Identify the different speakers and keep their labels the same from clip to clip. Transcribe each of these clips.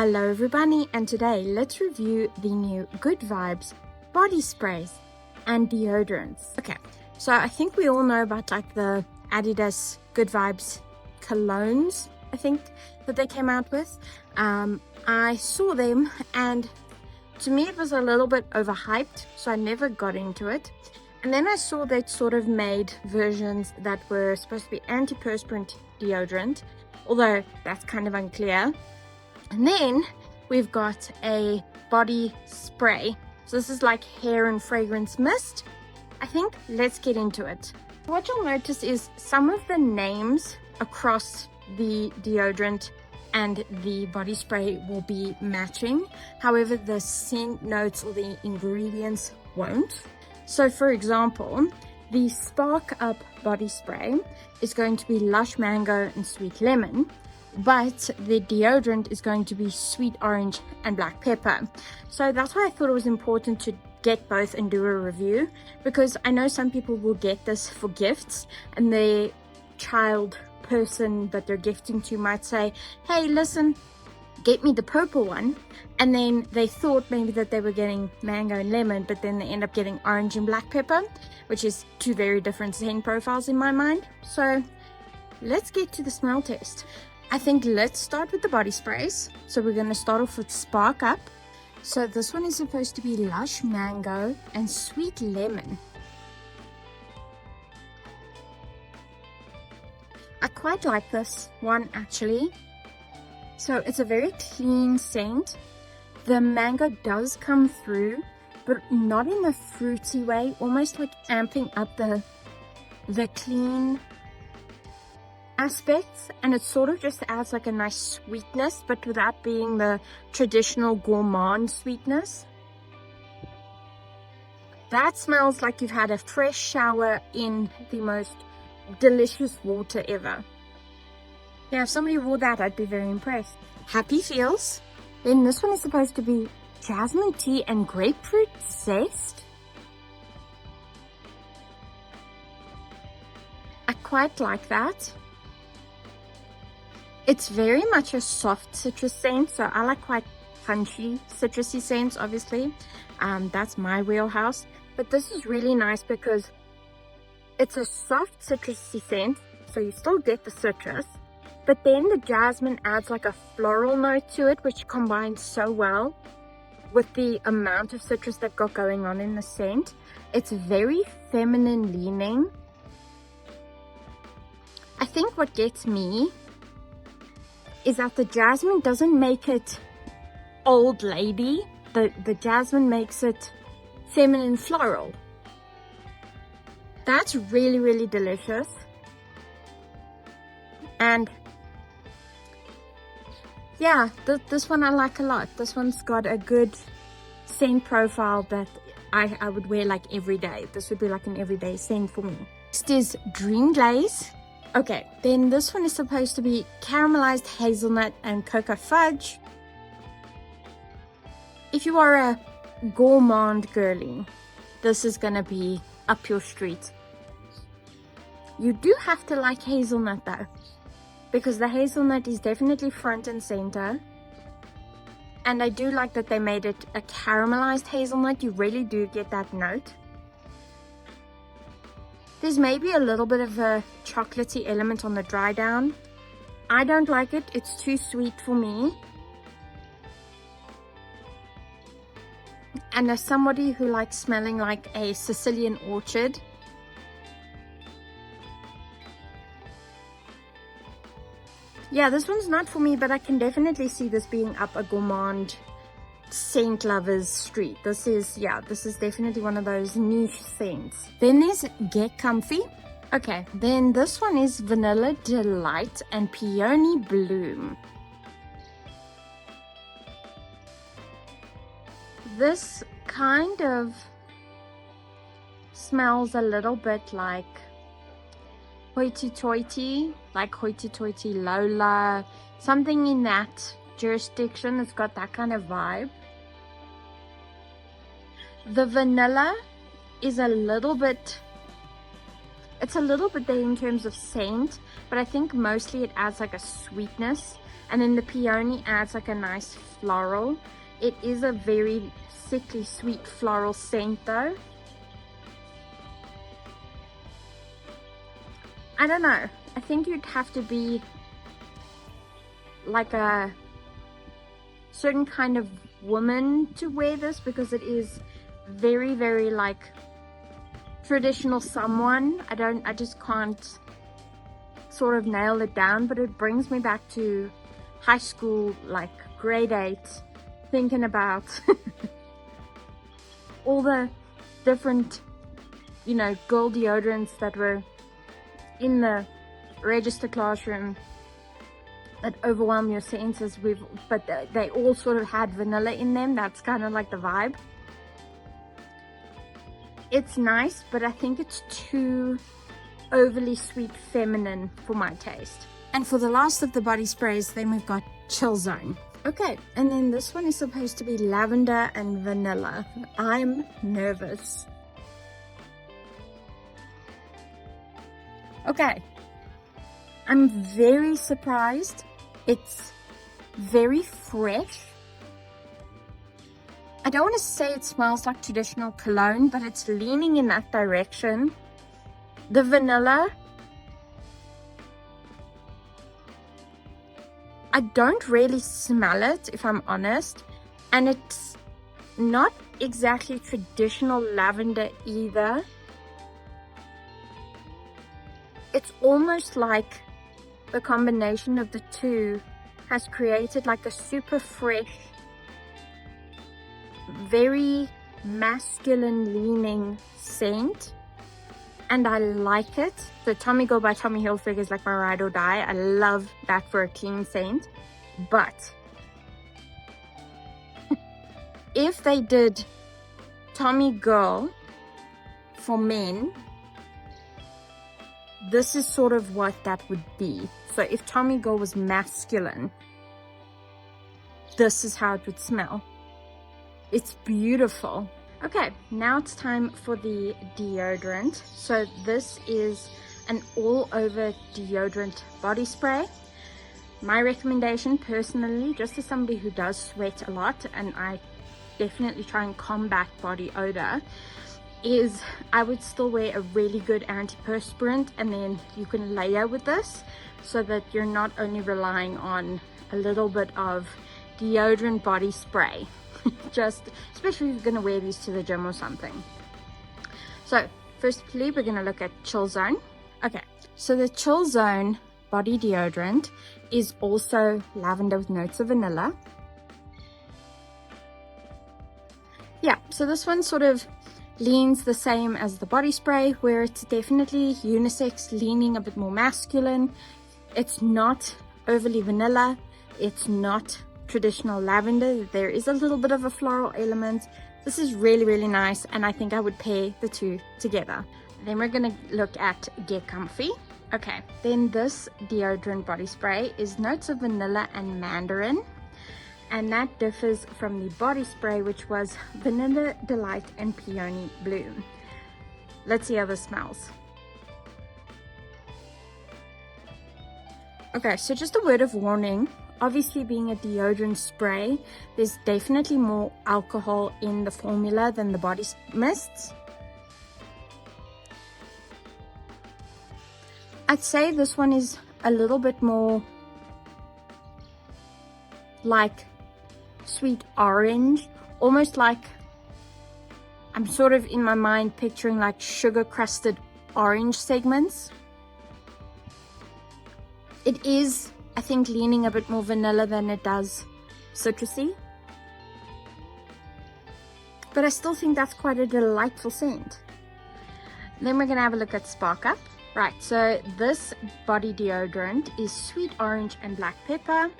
Speaker 1: Hello everybody, and today let's review the new Good Vibes body sprays and deodorants. Okay, so I think we all know about like the Adidas Good Vibes colognes, I think, that they came out with. I saw them and to me it was a little bit overhyped, so I never got into it. And then I saw they sort of made versions that were supposed to be antiperspirant deodorant, although that's kind of unclear. And then we've got a body spray. So this is like hair and fragrance mist. I think let's get into it. What you'll notice is some of the names across the deodorant and the body spray will be matching. However, the scent notes or the ingredients won't. So for example, the Spark Up body spray is going to be lush mango and sweet lemon, but the deodorant is going to be sweet orange and black pepper. So that's why I thought it was important to get both and do a review, because I know some people will get this for gifts and their child person that they're gifting to might say, hey, listen, get me the purple one. And then they thought maybe that they were getting mango and lemon, but then they end up getting orange and black pepper, which is two very different scent profiles in my mind. So let's get to the smell test. I think let's start with the body sprays. So we're going to start off with Spark Up. So this one is supposed to be lush mango and sweet lemon. I quite like this one actually. So it's a very clean scent. The mango does come through, but not in a fruity way, almost like amping up the clean aspects, and it sort of just adds like a nice sweetness, but without being the traditional gourmand sweetness. That smells like you've had a fresh shower in the most delicious water ever. Yeah, if somebody wore that, I'd be very impressed. Happy feels. Then this one is supposed to be jasmine tea and grapefruit zest. I quite like that. It's very much a soft citrus scent, so I like quite punchy citrusy scents, obviously. That's my wheelhouse. But this is really nice because it's a soft citrusy scent, so you still get the citrus, but then the jasmine adds like a floral note to it, which combines so well with the amount of citrus they've got going on in the scent. It's very feminine leaning. I think what gets me is that the jasmine doesn't make it old lady. The jasmine makes it feminine floral. That's really, really delicious. And yeah, this one I like a lot. This one's got a good scent profile that I would wear like every day. This would be like an everyday scent for me. Next is Dream Glaze. Okay, then this one is supposed to be caramelized hazelnut and cocoa fudge. If you are a gourmand girly, this is gonna be up your street. You do have to like hazelnut though, because the hazelnut is definitely front and center. And I do like that they made it a caramelized hazelnut. You really do get that note. There's maybe a little bit of a chocolatey element on the dry down. I don't like it. It's too sweet for me. And as somebody who likes smelling like a Sicilian orchard, yeah, this one's not for me, but I can definitely see this being up a gourmand scent lovers street. This is definitely one of those niche scents. Then there's Get Comfy. Okay, then this one is Vanilla Delight and Peony Bloom. This kind of smells a little bit like hoity-toity, like hoity-toity Lola, something in that jurisdiction. It's got that kind of vibe. The vanilla is a little bit It's a little bit there in terms of scent, but I think mostly it adds like a sweetness, and then the peony adds like a nice floral. It is a very sickly sweet floral scent though. I don't know, I think you'd have to be like a certain kind of woman to wear this, because it is very, very like traditional someone. I just can't sort of nail it down, but it brings me back to high school, like grade 8, thinking about all the different, you know, girl deodorants that were in the register classroom that overwhelm your senses with, but they all sort of had vanilla in them. That's kind of like the vibe. It's nice, but I think it's too overly sweet feminine for my taste. And for the last of the body sprays, then we've got Chill Zone. Okay, and then this one is supposed to be lavender and vanilla. I'm nervous. Okay, I'm very surprised. It's very fresh. I don't want to say it smells like traditional cologne, but it's leaning in that direction. The vanilla, I don't really smell it, if I'm honest, and it's not exactly traditional lavender either. It's almost like the combination of the two has created like a super fresh, very masculine leaning scent, and I like it. The Tommy Girl by Tommy Hilfiger is like my ride or die. I love that for a clean scent. But if they did Tommy Girl for men, this is sort of what that would be. So if Tommy Girl was masculine, this is how it would smell. It's beautiful. Okay, now it's time for the deodorant. So this is an all-over deodorant body spray. My recommendation personally, just as somebody who does sweat a lot, and I definitely try and combat body odor, is I would still wear a really good antiperspirant, and then you can layer with this so that you're not only relying on a little bit of deodorant body spray. Just especially if you're going to wear these to the gym or something. So firstly, we're going to look at Chill Zone. Okay, so the Chill Zone body deodorant is also lavender with notes of vanilla. Yeah, so this one sort of leans the same as the body spray, where it's definitely unisex, leaning a bit more masculine. It's not overly vanilla, it's not traditional lavender. There is a little bit of a floral element. This is really, really nice, and I think I would pair the two together. Then we're gonna look at Get Comfy. Okay, then this deodorant body spray is notes of vanilla and mandarin, and that differs from the body spray, which was vanilla delight and peony bloom. Let's see how this smells. Okay, so just a word of warning. Obviously, being a deodorant spray, there's definitely more alcohol in the formula than the body mists. I'd say this one is a little bit more like sweet orange, almost like, I'm sort of in my mind picturing like sugar crusted orange segments. It is, I think, leaning a bit more vanilla than it does citrusy, but I still think that's quite a delightful scent. Then we're gonna have a look at Spark Up. Right, so this body deodorant is sweet orange and black pepper,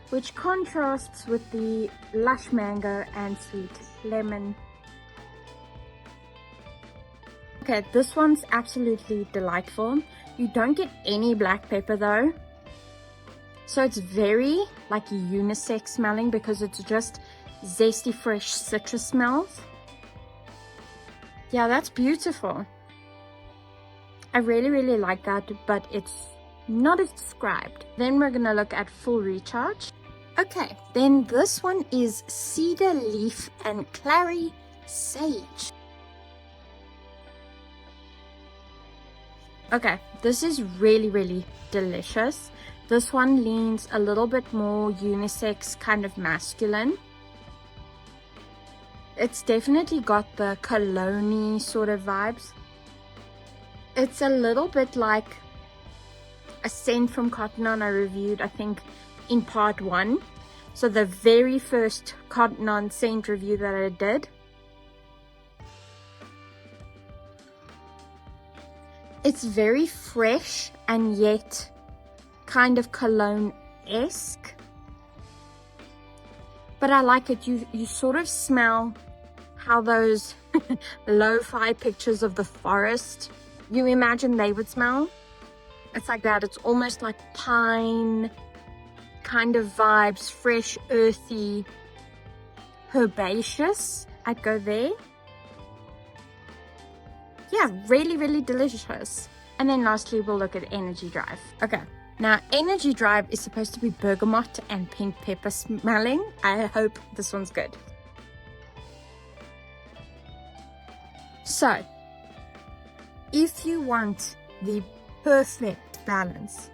Speaker 1: which contrasts with the lush mango and sweet lemon. Okay, this one's absolutely delightful. You don't get any black pepper though, so it's very like unisex smelling because it's just zesty fresh citrus smells. Yeah, that's beautiful. I really like that, but it's not described. Then we're gonna look at full recharge. Okay, then this one is cedar leaf and clary sage. Okay, this is really delicious. This one leans a little bit more unisex, kind of masculine. It's definitely got the cologne-y sort of vibes. It's a little bit like a scent from Cotton On I reviewed, I think, in part 1. So the very first Cotton On scent review that I did. It's very fresh and yet kind of cologne-esque. But I like it. You sort of smell how those lo-fi pictures of the forest, you imagine they would smell. It's like that. It's almost like pine kind of vibes, fresh, earthy, herbaceous. I'd go there. Yeah, really delicious. And then lastly, we'll look at Energy Drive. Okay, now Energy Drive is supposed to be bergamot and pink pepper smelling. I hope this one's good. So, if you want the perfect balance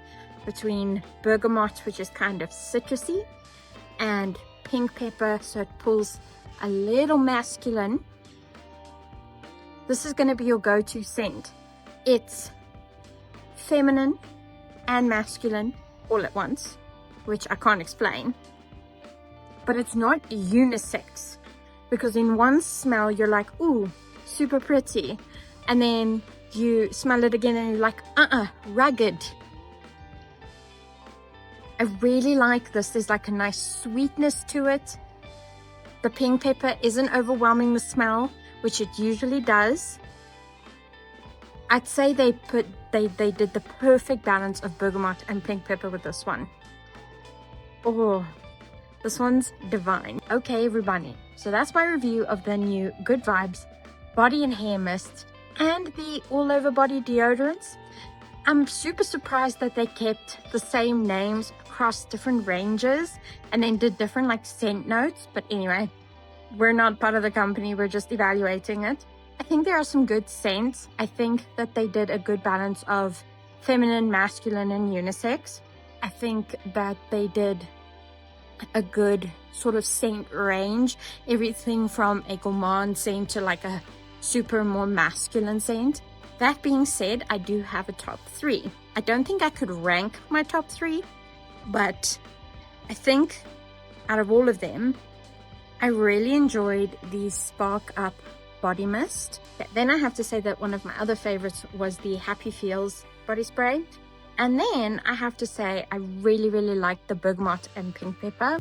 Speaker 1: between bergamot, which is kind of citrusy, and pink pepper, so it pulls a little masculine, this is going to be your go-to scent. It's feminine and masculine all at once, which I can't explain. But it's not unisex, because in one smell you're like, ooh, super pretty. And then you smell it again and you're like, rugged. I really like this. There's like a nice sweetness to it. The pink pepper isn't overwhelming the smell, which it usually does. I'd say they did the perfect balance of bergamot and pink pepper with this one. Oh, this one's divine. Okay, everybody. So that's my review of the new Good Vibes body and hair mist and the all over body deodorants. I'm super surprised that they kept the same names across different ranges and then did different like scent notes. But anyway, we're not part of the company, we're just evaluating it. I think there are some good scents. I think that they did a good balance of feminine, masculine, and unisex. I think that they did a good sort of scent range. Everything from a gourmand scent to like a super more masculine scent. That being said, I do have a top 3. I don't think I could rank my top 3, but I think out of all of them, I really enjoyed the Spark Up body mist. Then I have to say that one of my other favorites was the Happy Feels body spray. And then I have to say I really liked the bergamot and pink pepper.